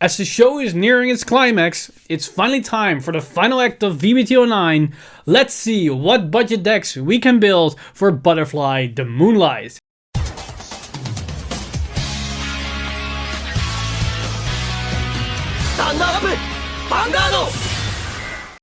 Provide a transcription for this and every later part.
As the show is nearing its climax, it's finally time for the final act of V-BT09. Let's see what budget decks we can build for Butterfly the Moonlight. Stand up! Vanguard!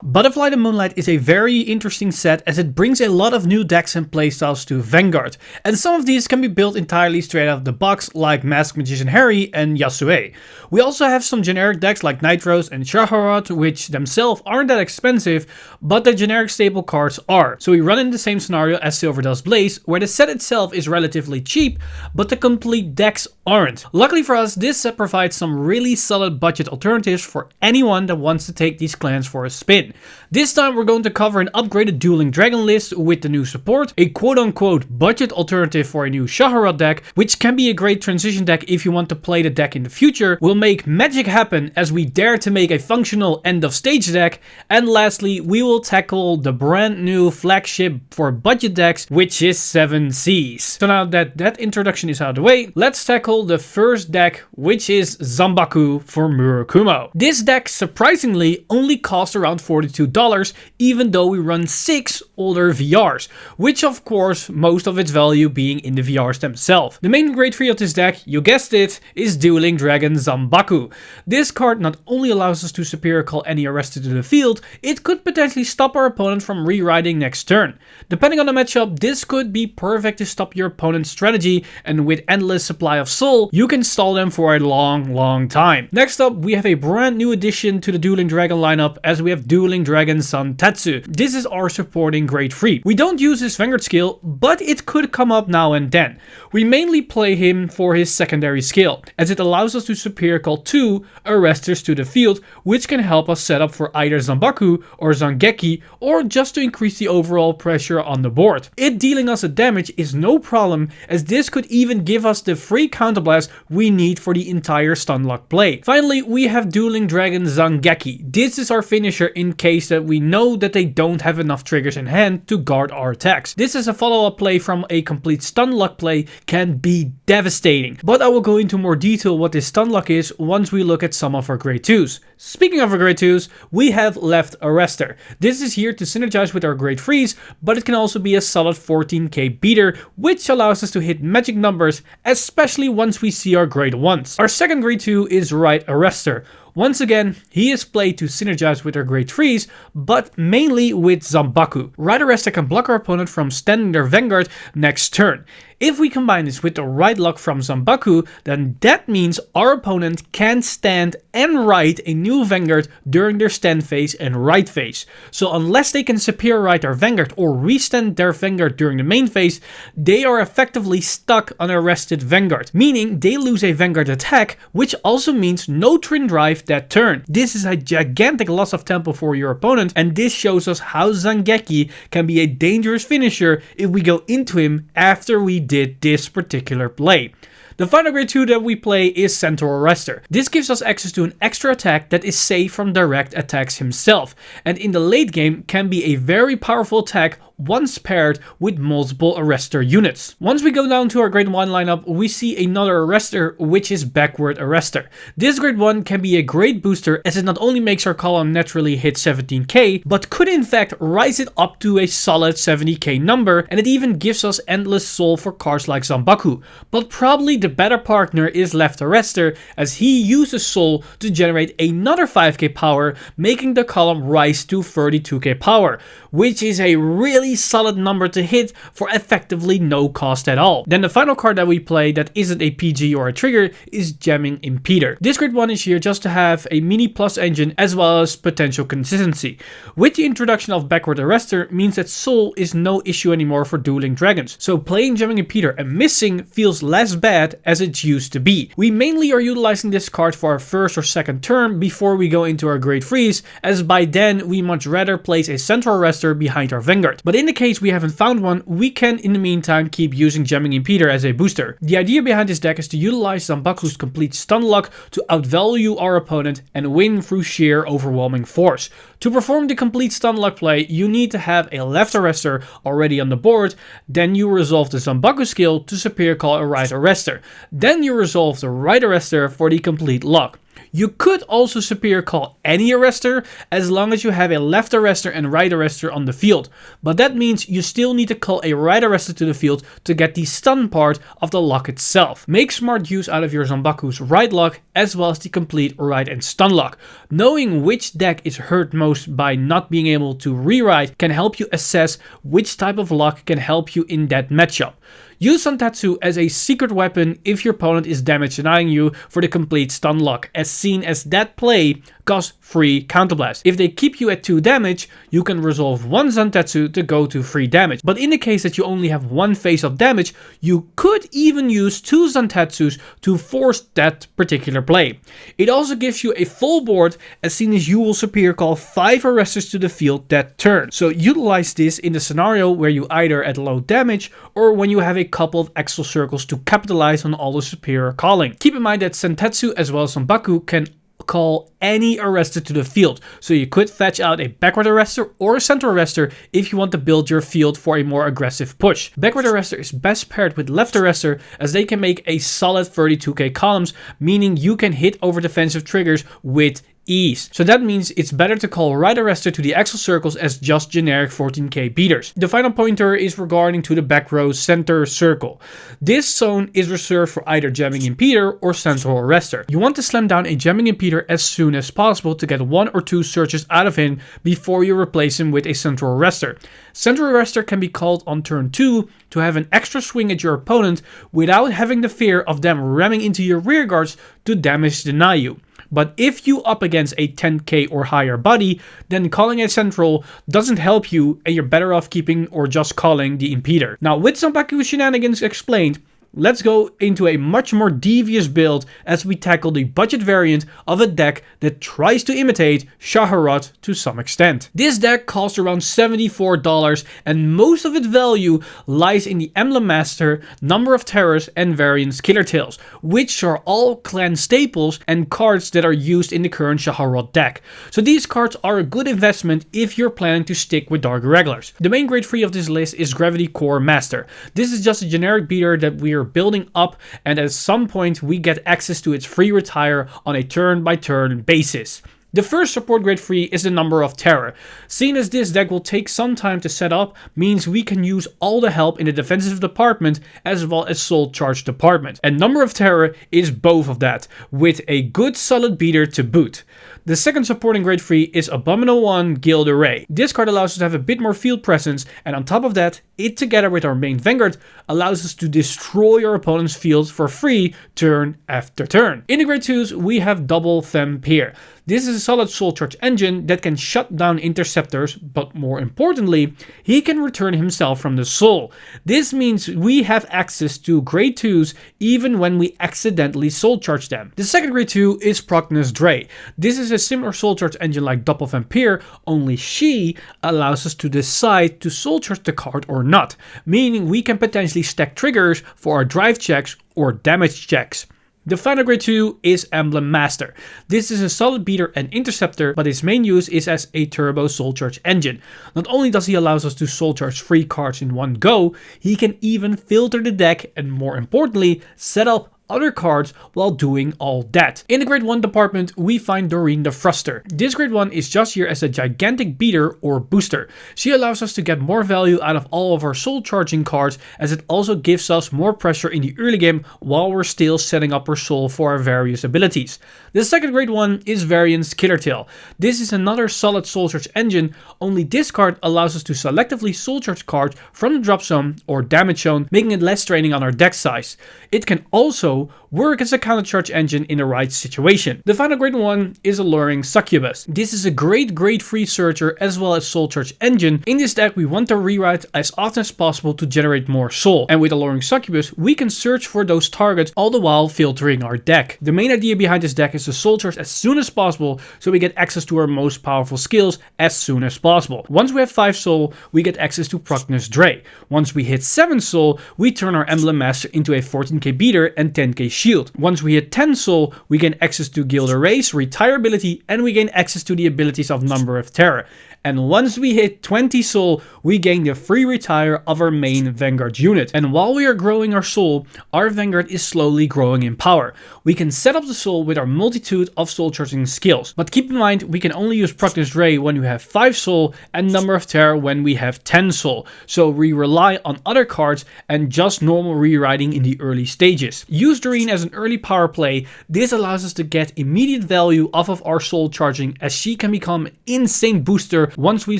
Butterfly the Moonlight is a very interesting set as it brings a lot of new decks and playstyles to Vanguard, and some of these can be built entirely straight out of the box like Masked Magician Harry and Yasue. We also have some generic decks like Nitros and Shaharat, which themselves aren't that expensive, but the generic staple cards are. So we run in the same scenario as Silver Dust Blaze, where the set itself is relatively cheap, but the complete decks aren't. Luckily for us, this set provides some really solid budget alternatives for anyone that wants to take these clans for a spin. This time we're going to cover an upgraded Dueling Dragon list with the new support, a quote-unquote budget alternative for a new Shaharat deck, which can be a great transition deck if you want to play the deck in the future. We'll make magic happen as we dare to make a functional end of stage deck, and lastly we will tackle the brand new flagship for budget decks, which is 7Cs. So now that that introduction is out of the way, let's tackle the first deck, which is Zanbaku for Murakumo. This deck surprisingly only costs around $42, even though we run 6 older VRs, which of course most of its value being in the VRs themselves. The main grade 3 of this deck, you guessed it, is Dueling Dragon Zanbaku. This card not only allows us to superior call any arrested to the field, it could potentially stop our opponent from rewriting next turn. Depending on the matchup, this could be perfect to stop your opponent's strategy, and with endless supply of soul, you can stall them for a long time. Next up, we have a brand new addition to the Dueling Dragon lineup, as we have Dueling Dragon Santetsu. This is our supporting grade 3. We don't use his Vanguard skill, but it could come up now and then. We mainly play him for his secondary skill, as it allows us to superior call 2 arresters to the field, which can help us set up for either Zanbaku or ZANGEKI, or just to increase the overall pressure on the board. It dealing us a damage is no problem, as this could even give us the free counterblast we need for the entire stunlock play. Finally, we have Dueling Dragon ZANGEKI. This is our finisher in case that we know that they don't have enough triggers in hand to guard our attacks. This is a follow-up play from a complete stunlock play, can be devastating, but I will go into more detail what this stunlock is once we look at some of our grade 2s. Speaking of our grade 2s, we have Left Arrester. This is here to synergize with our grade 3s, but it can also be a solid 14k beater, which allows us to hit magic numbers, especially once we see our grade 1s. Our second grade 2 is Right Arrester. Once again, he is played to synergize with our grade 3s, but mainly with Zanbaku. Right Arrester can block our opponent from standing their Vanguard next turn. If we combine this with the right luck from Zanbaku, then that means our opponent can stand and write a new Vanguard during their stand phase and right phase. So unless they can superior write their Vanguard or restand their Vanguard during the main phase, they are effectively stuck on arrested Vanguard, meaning they lose a Vanguard attack, which also means no Trin Drive that turn. This is a gigantic loss of tempo for your opponent, and this shows us how ZANGEKI can be a dangerous finisher if we go into him after we did this particular play. The final grade 2 that we play is Centaur Arrester. This gives us access to an extra attack that is safe from direct attacks himself, and in the late game can be a very powerful attack once paired with multiple arrestor units. Once we go down to our grade 1 lineup, we see another arrestor, which is Backward Arrester. This grade 1 can be a great booster, as it not only makes our column naturally hit 17k, but could in fact rise it up to a solid 70k number, and it even gives us endless soul for cards like Zanbaku. But probably the better partner is Left Arrester, as he uses soul to generate another 5k power, making the column rise to 32k power, which is a really solid number to hit for effectively no cost at all. Then the final card that we play that isn't a PG or a trigger is Jamming Impeder. This grade 1 is here just to have a mini plus engine as well as potential consistency. With the introduction of Backward Arrester means that soul is no issue anymore for Dueling Dragons, so playing Jamming Impeder and missing feels less bad as it used to be. We mainly are utilizing this card for our first or second turn before we go into our grade 3s, as by then we much rather place a Centaur Arrester behind our Vanguard. But in the case we haven't found one, we can in the meantime keep using Jamming Impeder as a booster. The idea behind this deck is to utilize Zanbaku's complete stun lock to outvalue our opponent and win through sheer overwhelming force. To perform the complete stun lock play, you need to have a Left Arrester already on the board, then you resolve the Zanbaku skill to superior call a Right Arrester. Then you resolve the Right Arrester for the complete lock. You could also superior call any arrestor as long as you have a left arrestor and right arrestor on the field, but that means you still need to call a right arrestor to the field to get the stun part of the lock itself. Make smart use out of your Zanbaku's right lock as well as the complete right and stun lock. Knowing which deck is hurt most by not being able to rewrite can help you assess which type of lock can help you in that matchup. Use Zantetsu as a secret weapon if your opponent is damage denying you for the complete stun lock, as seen as that play costs free counterblast. If they keep you at 2 damage, you can resolve 1 Zantetsu to go to 3 damage. But in the case that you only have 1 phase of damage, you could even use 2 Zantetsus to force that particular play. It also gives you a full board, as seen as you will superior call 5 arrestors to the field that turn. So utilize this in the scenario where you either at low damage or when you have a couple of extra circles to capitalize on all the superior calling. Keep in mind that Zantetsu as well as Zanbaku can call any arrestor to the field, so you could fetch out a backward arrestor or a center arrestor if you want to build your field for a more aggressive push. Backward arrestor is best paired with left arrestor as they can make a solid 32k columns, meaning you can hit over defensive triggers with ease. So that means it's better to call right arrestor to the axle circles as just generic 14k beaters. The final pointer is regarding to the back row center circle. This zone is reserved for either jamming impeder or central arrestor. You want to slam down a jamming impeder as soon as possible to get 1 or 2 searches out of him before you replace him with a central arrestor. Central arrestor can be called on turn 2 to have an extra swing at your opponent without having the fear of them ramming into your rear guards to damage deny you. But if you up against a 10k or higher body, then calling a central doesn't help you and you're better off keeping or just calling the impeder. Now with Zanbaku shenanigans explained, let's go into a much more devious build as we tackle the budget variant of a deck that tries to imitate Shaharot to some extent. This deck costs around $74 and most of its value lies in the Emblem Master, Number of Terrors and Variance Killer Tales, which are all clan staples and cards that are used in the current Shaharot deck. So these cards are a good investment if you're planning to stick with Dark Irregulars. The main grade 3 of this list is Gravity Core Master. This is just a generic beater that we're building up, and at some point we get access to its free retire on a turn-by-turn basis. The first support grade 3 is the Number of Terror. Seeing as this deck will take some time to set up, means we can use all the help in the defensive department as well as soul charge department. And Number of Terror is both of that, with a good solid beater to boot. The second supporting grade 3 is Abominable 1 Gilles the Rais. This card allows us to have a bit more field presence, and on top of that, it together with our main Vanguard allows us to destroy your opponent's field for free turn after turn. In the grade 2s, we have Double Vampire. This is a solid soul charge engine that can shut down interceptors, but more importantly, he can return himself from the soul. This means we have access to grade 2s even when we accidentally soul charge them. The second grade 2 is Prognos Drei. This is a similar soul charge engine like Double Vampire, only she allows us to decide to soul charge the card or not, meaning we can potentially stack triggers for our drive checks or damage checks. The final grade 2 is Emblem Master. This is a solid beater and interceptor, but his main use is as a turbo soul charge engine. Not only does he allow us to soul charge 3 cards in one go, he can even filter the deck and more importantly, set up other cards while doing all that. In the grade 1 department, we find Doreen the Thruster. This grade 1 is just here as a gigantic beater or booster. She allows us to get more value out of all of our soul charging cards, as it also gives us more pressure in the early game while we're still setting up our soul for our various abilities. The second grade 1 is Variance Killer Tail. This is another solid soul charge engine, only this card allows us to selectively soul charge cards from the drop zone or damage zone, making it less straining on our deck size. It can also work as a counter charge engine in the right situation. The final grade 1 is Alluring Succubus. This is a great grade 3 searcher as well as soul charge engine. In this deck we want to rewrite as often as possible to generate more soul, and with Alluring Succubus we can search for those targets all the while filtering our deck. The main idea behind this deck is to soul charge as soon as possible so we get access to our most powerful skills as soon as possible. Once we have 5 soul we get access to Prognos Drei. Once we hit 7 soul we turn our Emblem Master into a 14k beater and 10 10k shield. Once we hit 10 soul, we gain access to Gilles Rais, retire ability, and we gain access to the abilities of Number of Terror. And once we hit 20 soul, we gain the free retire of our main Vanguard unit. And while we are growing our soul, our Vanguard is slowly growing in power. We can set up the soul with our multitude of soul charging skills. But keep in mind, we can only use Prognos Drei when we have 5 soul and Number of Terror when we have 10 soul. So we rely on other cards and just normal rewriting in the early stages. Use Doreen as an early power play. This allows us to get immediate value off of our soul charging, as she can become an insane booster once we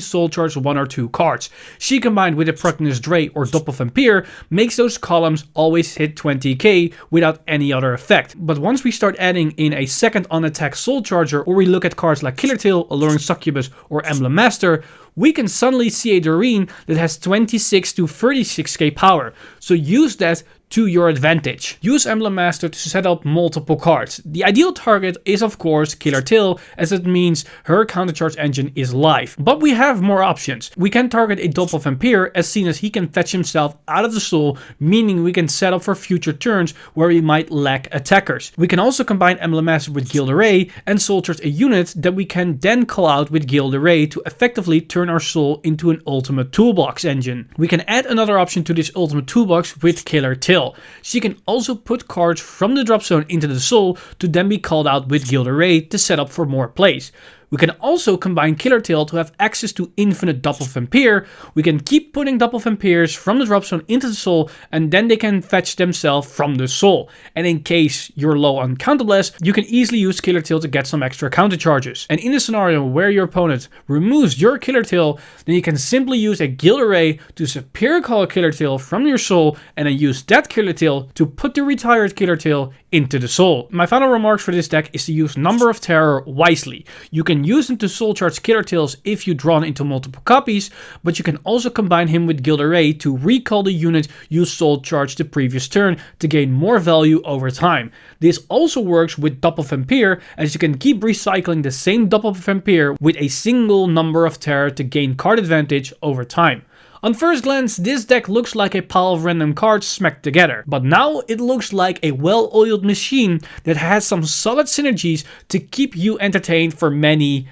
soul charge 1 or 2 cards. She combined with a Prognos Drei or Doppelvampire makes those columns always hit 20k without any other effect. But once we start adding in a second on attack soul charger, or we look at cards like Killer Tail, Alluring Succubus or Emblem Master, we can suddenly see a Doreen that has 26 to 36k power. So use that to your advantage. Use Emblem Master to set up multiple cards. The ideal target is of course Killer Tail, as it means her countercharge engine is live. But we have more options. We can target a Doppelvampire, as seen as he can fetch himself out of the soul, meaning we can set up for future turns where we might lack attackers. We can also combine Emblem Master with Gilles Rais and soul charge a unit that we can then call out with Gilles Rais to effectively turn our soul into an ultimate toolbox engine. We can add another option to this ultimate toolbox with Killer Tail. She can also put cards from the drop zone into the soul to then be called out with Gilles Rais to set up for more plays. We can also combine Killer Tail to have access to infinite Doppelvampire. We can keep putting Doppelvampires from the drop zone into the soul, and then they can fetch themselves from the soul. And in case you're low on counterblast, you can easily use Killer Tail to get some extra counter charges. And in a scenario where your opponent removes your Killer Tail, then you can simply use a Gilles Rais to superior call a Killer Tail from your soul, and then use that Killer Tail to put the retired Killer Tail into the soul. My final remarks for this deck is to use Number of Terror wisely. You can use him to soul charge Killer Tails if you drawn into multiple copies, but you can also combine him with Gilles Rais to recall the unit you soul charged the previous turn to gain more value over time. This also works with Doppelvampire, as you can keep recycling the same Doppelvampire with a single Number of Terror to gain card advantage over time. On first glance, this deck looks like a pile of random cards smacked together, but now it looks like a well-oiled machine that has some solid synergies to keep you entertained for many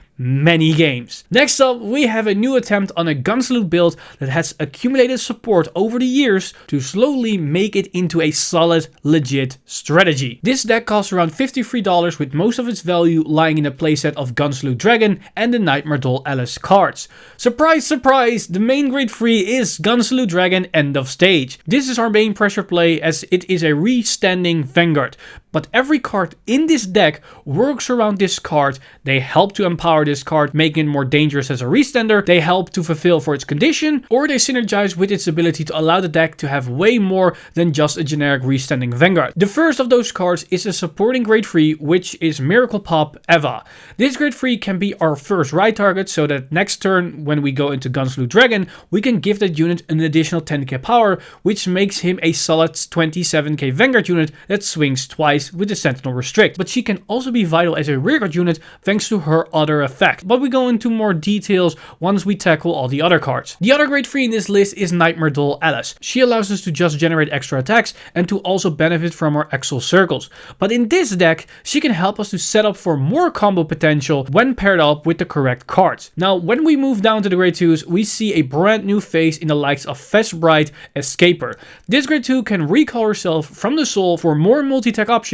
games. Next up, we have a new attempt on a Gunsalute build that has accumulated support over the years to slowly make it into a solid, legit strategy. This deck costs around $53, with most of its value lying in a playset of Gunsalute Dragon and the Nightmare Doll Alice cards. Surprise, surprise, the main grade 3 is Gunsalute Dragon End of Stage. This is our main pressure play, as it is a restanding Vanguard. But every card in this deck works around this card. They help to empower this card, making it more dangerous as a restander. They help to fulfill for its condition, or they synergize with its ability to allow the deck to have way more than just a generic restanding Vanguard. The first of those cards is a supporting grade 3, which is Miracle Pop Eva. This grade 3 can be our first right target, so that next turn when we go into Gunsalute Dragon, we can give that unit an additional 10k power, which makes him a solid 27k Vanguard unit that swings twice with the Sentinel Restrict, but she can also be vital as a rearguard unit thanks to her other effect. But we go into more details once we tackle all the other cards. The other grade 3 in this list is Nightmare Doll Alice. She allows us to just generate extra attacks and to also benefit from our Exile Circles. But in this deck, she can help us to set up for more combo potential when paired up with the correct cards. Now, when we move down to the grade 2s, we see a brand new face in the likes of Feshbright Escaper. This grade 2 can recall herself from the soul for more multi-tech options.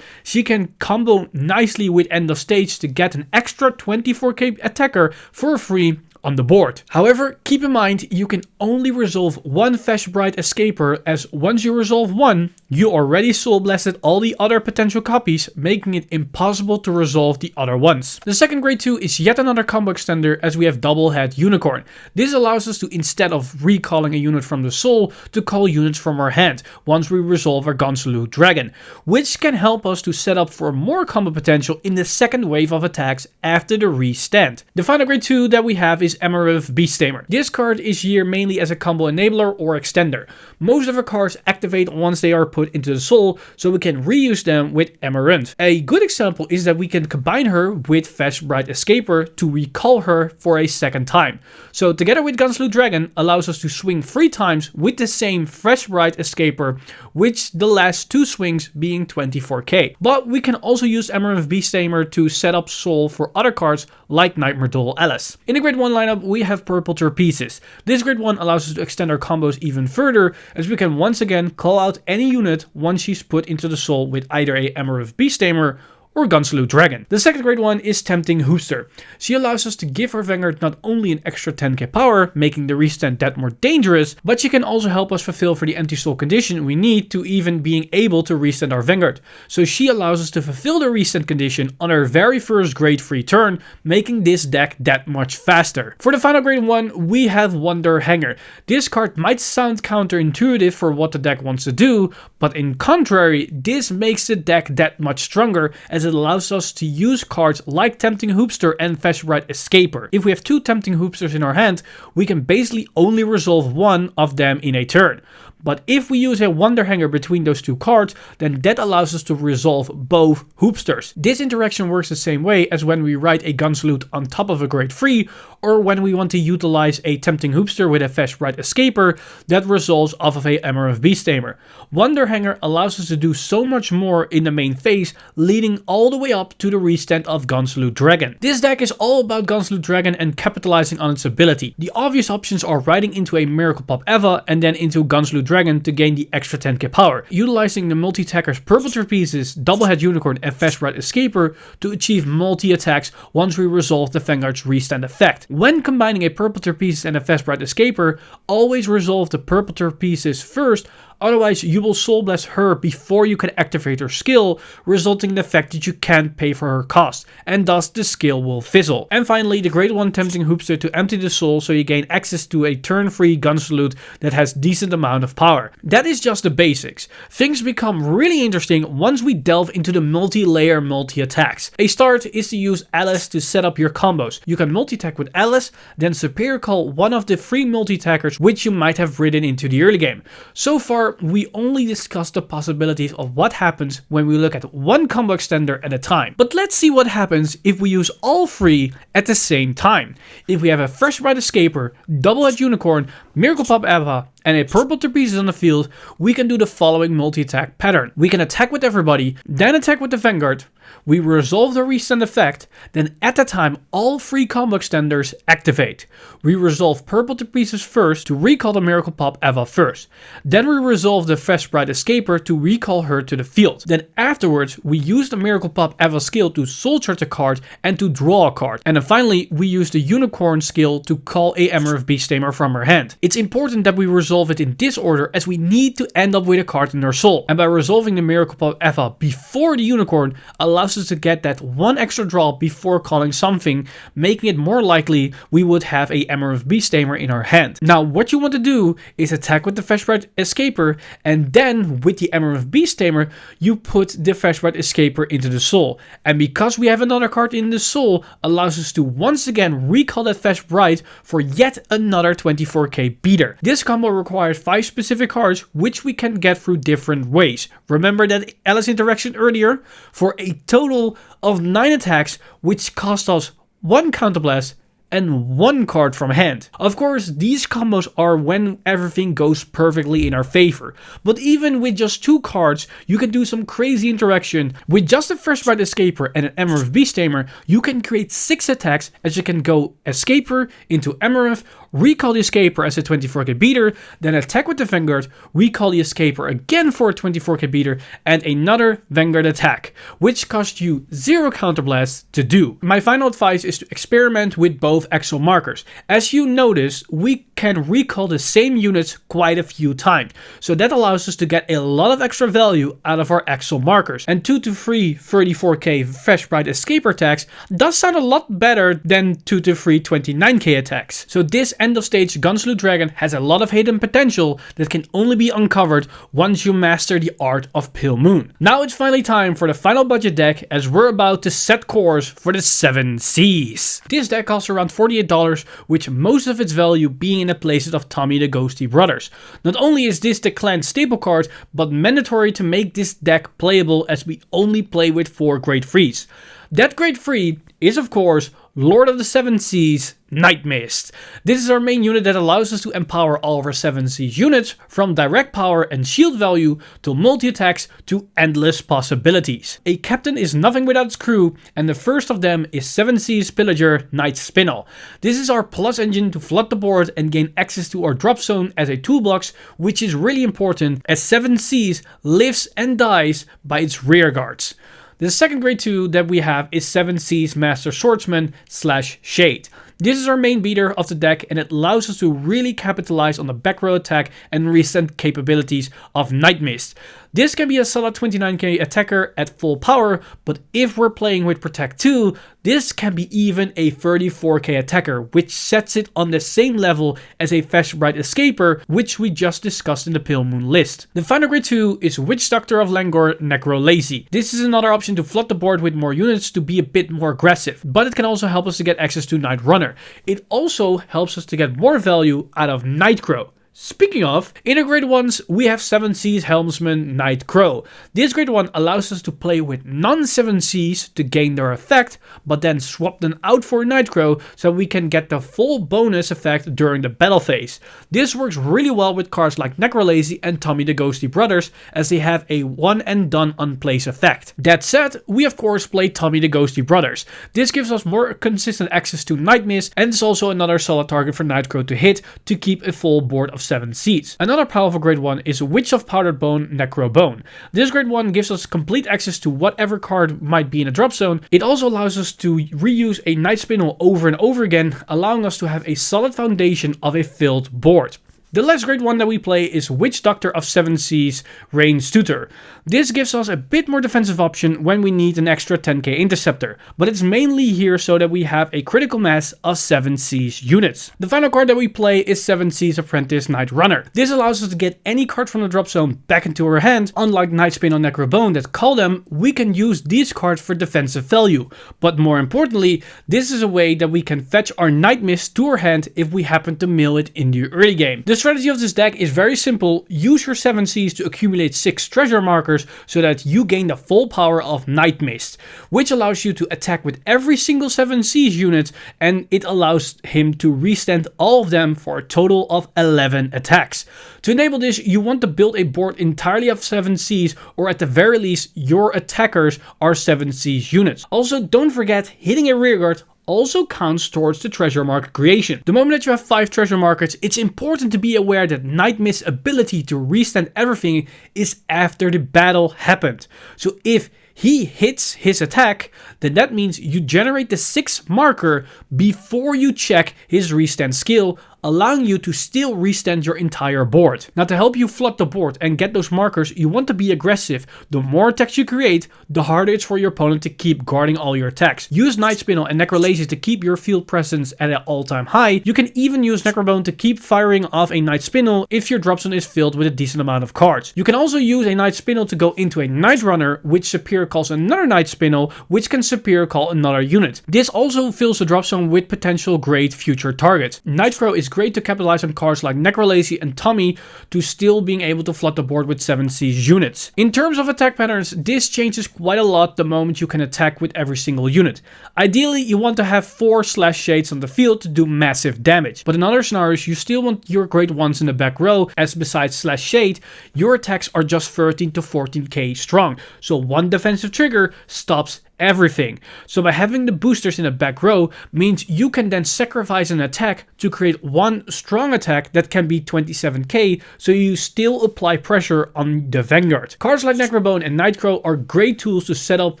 She can combo nicely with End of Stage to get an extra 24k attacker for free on the board. However, keep in mind, you can only resolve one Feshbright Escaper, as once you resolve one, you already soul blasted all the other potential copies, making it impossible to resolve the other ones. The second grade 2 is yet another combo extender, as we have Double Head Unicorn. This allows us to, instead of recalling a unit from the soul, to call units from our hand once we resolve our Gunsalute Dragon, which can help us to set up for more combo potential in the second wave of attacks after the restand. The final grade 2 that we have is is Amaranth Beasttamer. This card is here mainly as a combo enabler or extender. Most of her cards activate once they are put into the soul, so we can reuse them with Amaranth. A good example is that we can combine her with Flashbright Escaper to recall her for a second time. So together with Granblue Dragon allows us to swing 3 times with the same Flashbright Escaper, which the last 2 swings being 24k. But we can also use Amaranth Beasttamer to set up soul for other cards like Nightmare Duel Alice. In the Grade 1 lineup we have Purple Trapezist. This Grade 1 allows us to extend our combos even further, as we can once again call out any unit once she's put into the soul with either a Amaranth Beasttamer or Granblue Dragon. The second Grade 1 is Tempting Hoopster. She allows us to give our Vanguard not only an extra 10k power, making the restand that more dangerous, but she can also help us fulfill for the empty soul condition we need to even being able to restand our Vanguard. So she allows us to fulfill the restand condition on our very first Grade 3 turn, making this deck that much faster. For the final Grade 1, we have Wonder Hanger. This card might sound counterintuitive for what the deck wants to do, but in contrary, this makes the deck that much stronger, as it allows us to use cards like Tempting Hoopster and Flashbright Escaper. If we have 2 Tempting Hoopsters in our hand, we can basically only resolve one of them in a turn. But if we use a Wonder Hanger between those 2 cards, then that allows us to resolve both Hoopsters. This interaction works the same way as when we write a Gunsalute on top of a Grade 3, or when we want to utilize a Tempting Hoopster with a Flashbright Escaper that resolves off of a Amaranth Beasttamer. Wonder Hanger allows us to do so much more in the main phase, leading all the way up to the restand of Granblue Dragon. This deck is all about Granblue Dragon and capitalizing on its ability. The obvious options are riding into a Miracle Pop Eva and then into Granblue Dragon to gain the extra 10k power, utilizing the multi-attackers Purple Trapezist, Doublehead Unicorn and Flashbright Escaper to achieve multi-attacks once we resolve the Vanguard's restand effect. When combining a Purple Trapezist and a Flashbright Escaper, always resolve the Purple Trapezist first, otherwise you will Soul Blast her before you can activate her skill, resulting in the fact that you can't pay for her cost, and thus the skill will fizzle. And finally, the Grade 1 Tempting Hoopster to empty the soul so you gain access to a turn-free Gunsalute that has decent amount of power. That is just the basics. Things become really interesting once we delve into the multi-layer multi-attacks. A start is to use Alice to set up your combos. You can multi-attack with Alice, then Superior Call one of the 3 multi-attackers which you might have ridden into the early game. So far, we only discussed the possibilities of what happens when we look at one combo extender at a time. But let's see what happens if we use all 3 at the same time. If we have a Flashbright Escaper, Doublehead Unicorn, Miracle Pop Eva, and a Purple Trapezist on the field, we can do the following multi-attack pattern. We can attack with everybody, then attack with the Vanguard, we resolve the restand effect, then at the time all 3 combo extenders activate. We resolve Purple Trapezist first to recall the Miracle Pop Eva first. Then we resolve the Flashbright Escaper to recall her to the field. Then afterwards we use the Miracle Pop Eva skill to soul charge a card and to draw a card. And then finally we use the Unicorn skill to call a Amaranth Beasttamer from her hand. It's important that we resolve it in this order, as we need to end up with a card in our soul. And by resolving the Miracle Pop Eva before the Unicorn allows us to get that 1 extra draw before calling something, making it more likely we would have a Amaranth Beasttamer in our hand. Now what you want to do is attack with the Flashbright Escaper, and then with the Amaranth Beasttamer you put the Flashbright Escaper into the soul. And because we have another card in the soul, allows us to once again recall that Flashbright for yet another 24k beater. This combo requires 5 specific cards which we can get through different ways. Remember that Alice interaction earlier? For a total of 9 attacks which cost us 1 counterblast and 1 card from hand. Of course, these combos are when everything goes perfectly in our favor. But even with just 2 cards, you can do some crazy interaction. With just a Flashbright Escaper and an Amaranth Beasttamer, you can create 6 attacks, as you can go Escaper into Amaranth, recall the Escaper as a 24k beater, then attack with the Vanguard, recall the Escaper again for a 24k beater, and another Vanguard attack, which costs you 0 counterblasts to do. My final advice is to experiment with both Exo markers. As you notice, we can recall the same units quite a few times. So that allows us to get a lot of extra value out of our Axle markers. And 2 to 3 34k Fresh Bright Escaper attacks does sound a lot better than 2 to 3 29k attacks. So this end of stage Granblue Dragon has a lot of hidden potential that can only be uncovered once you master the art of Pale Moon. Now it's finally time for the final budget deck, as we're about to set course for the 7 Seas. This deck costs around $48, with most of its value being in the playset of Tommy the Ghosty Brothers. Not only is this the clan staple card, but mandatory to make this deck playable, as we only play with 4 Grade 3s. That Grade 3 is of course Lord of the 7 Seas, Nightmist. This is our main unit that allows us to empower all of our 7 Seas units, from direct power and shield value to multi-attacks to endless possibilities. A captain is nothing without its crew, and the first of them is 7 Seas Pillager Night Spinel. This is our plus engine to flood the board and gain access to our drop zone as a toolbox, which is really important as 7 Seas lives and dies by its rear guards. The second grade 2 that we have is 7 Seas Master Swordsman / Shade. This is our main beater of the deck, and it allows us to really capitalize on the back row attack and recent capabilities of Nightmist. This can be a solid 29k attacker at full power, but if we're playing with Protect 2, this can be even a 34k attacker, which sets it on the same level as a Fresh Bright Escaper, which we just discussed in the Pale Moon list. The final grade 2 is Witch Doctor of Langor Necrolazy. This is another option to flood the board with more units to be a bit more aggressive, but it can also help us to get access to Nightrunner. It also helps us to get more value out of Nightcrow. Speaking of, in our grade 1s, we have 7 Seas Helmsman Nightcrow. This grade 1 allows us to play with non-7 Seas to gain their effect, but then swap them out for Nightcrow so we can get the full bonus effect during the battle phase. This works really well with cards like Necrolazy and Tommy the Ghosty Brothers, as they have a one and done on place effect. That said, we of course play Tommy the Ghosty Brothers. This gives us more consistent access to Nightmist, and is also another solid target for Nightcrow to hit to keep a full board of 7 Seas. Another powerful grade 1 is Witch of Powdered Bone Negrobone. This grade 1 gives us complete access to whatever card might be in a drop zone. It also allows us to reuse a Night Spinel over and over again, allowing us to have a solid foundation of a filled board. The last grade 1 that we play is Witch Doctor of 7 Seas Rain's Tutor. This gives us a bit more defensive option when we need an extra 10k interceptor, but it's mainly here so that we have a critical mass of 7 Seas units. The final card that we play is 7 Seas Apprentice Nightrunner. This allows us to get any card from the drop zone back into our hand. Unlike Nightspin or Negrobone that call them, we can use these cards for defensive value. But more importantly, this is a way that we can fetch our Nightmist to our hand if we happen to mill it in the early game. The strategy of this deck is very simple. Use your 7 Seas to accumulate 6 treasure markers so that you gain the full power of Nightmist, which allows you to attack with every single 7 Seas unit, and it allows him to restand all of them for a total of 11 attacks. To enable this, you want to build a board entirely of 7 Seas, or at the very least your attackers are 7 Seas units. Also, don't forget, hitting a rearguard also counts towards the treasure marker creation. The moment that you have 5 treasure markers, it's important to be aware that Nightmist's ability to restand everything is after the battle happened. So if he hits his attack, then that means you generate the 6th marker before you check his restand skill, allowing you to still restand your entire board. Now, to help you flood the board and get those markers, you want to be aggressive. The more attacks you create, the harder it's for your opponent to keep guarding all your attacks. Use Night Spinel and Necrolazy to keep your field presence at an all-time high. You can even use Negrobone to keep firing off a Night Spinel if your drop zone is filled with a decent amount of cards. You can also use a Night Spinel to go into a Nightrunner, which Superior calls another Night Spinel, which can Superior call another unit. This also fills the drop zone with potential great future targets. Nightcrow is great to capitalize on cards like Necrolazy and Tommy to still being able to flood the board with 7 Seas units. In terms of attack patterns, this changes quite a lot the moment you can attack with every single unit. Ideally, you want to have 4/shades on the field to do massive damage, but in other scenarios, you still want your grade 1s in the back row, as besides /shade, your attacks are just 13 to 14k strong, so one defensive trigger stops everything. So by having the boosters in the back row means you can then sacrifice an attack to create one strong attack that can be 27k, so you still apply pressure on the Vanguard. Cards like Negrobone and Nightcrow are great tools to set up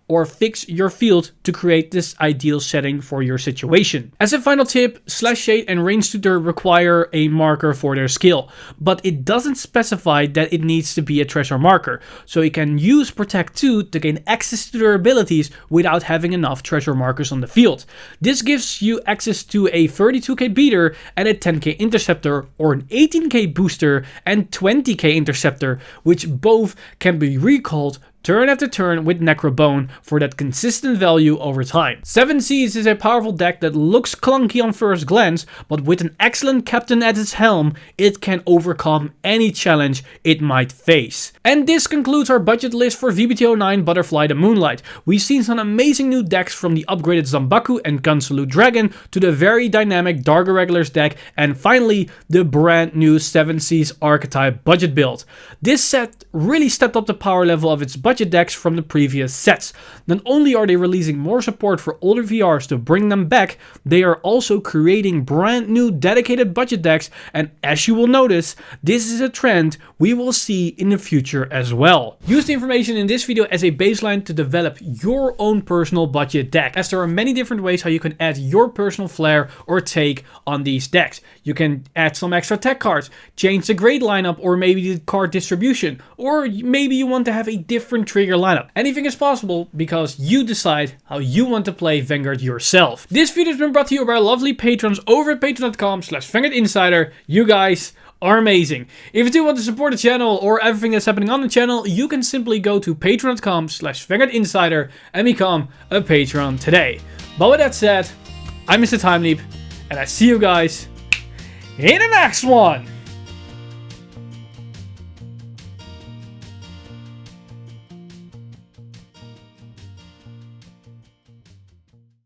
or fix your field to create this ideal setting for your situation. As a final tip, Slash Shade and Range Tutor require a marker for their skill, but it doesn't specify that it needs to be a treasure marker, so you can use Protect 2 to gain access to their abilities without having enough treasure markers on the field. This gives you access to a 32k beater and a 10k interceptor, or an 18k booster and 20k interceptor, which both can be recalled turn after turn with Negrobone for that consistent value over time. 7 Seas is a powerful deck that looks clunky on first glance, but with an excellent captain at its helm, it can overcome any challenge it might face. And this concludes our budget list for V-BT09 Butterfly the Moonlight. We've seen some amazing new decks, from the upgraded Zanbaku and Gun Salute Dragon to the very dynamic Dark Irregulars deck, and finally the brand new 7 Seas archetype budget build. This set really stepped up the power level of its budget decks from the previous sets. Not only are they releasing more support for older VRs to bring them back, they are also creating brand new dedicated budget decks, and as you will notice, this is a trend we will see in the future as well. Use the information in this video as a baseline to develop your own personal budget deck, as there are many different ways how you can add your personal flair or take on these decks. You can add some extra tech cards, change the grade lineup, or maybe the card distribution, or maybe you want to have a different trigger lineup. Anything is possible because you decide how you want to play Vanguard yourself. This video has been brought to you by our lovely patrons over at patreon.com/VanguardInsider. You guys are amazing. If you do want to support the channel or everything that's happening on the channel, you can simply go to patreon.com/VanguardInsider and become a patron today. But with that said, I'm Mr. Time Leap, and I see you guys in the next one.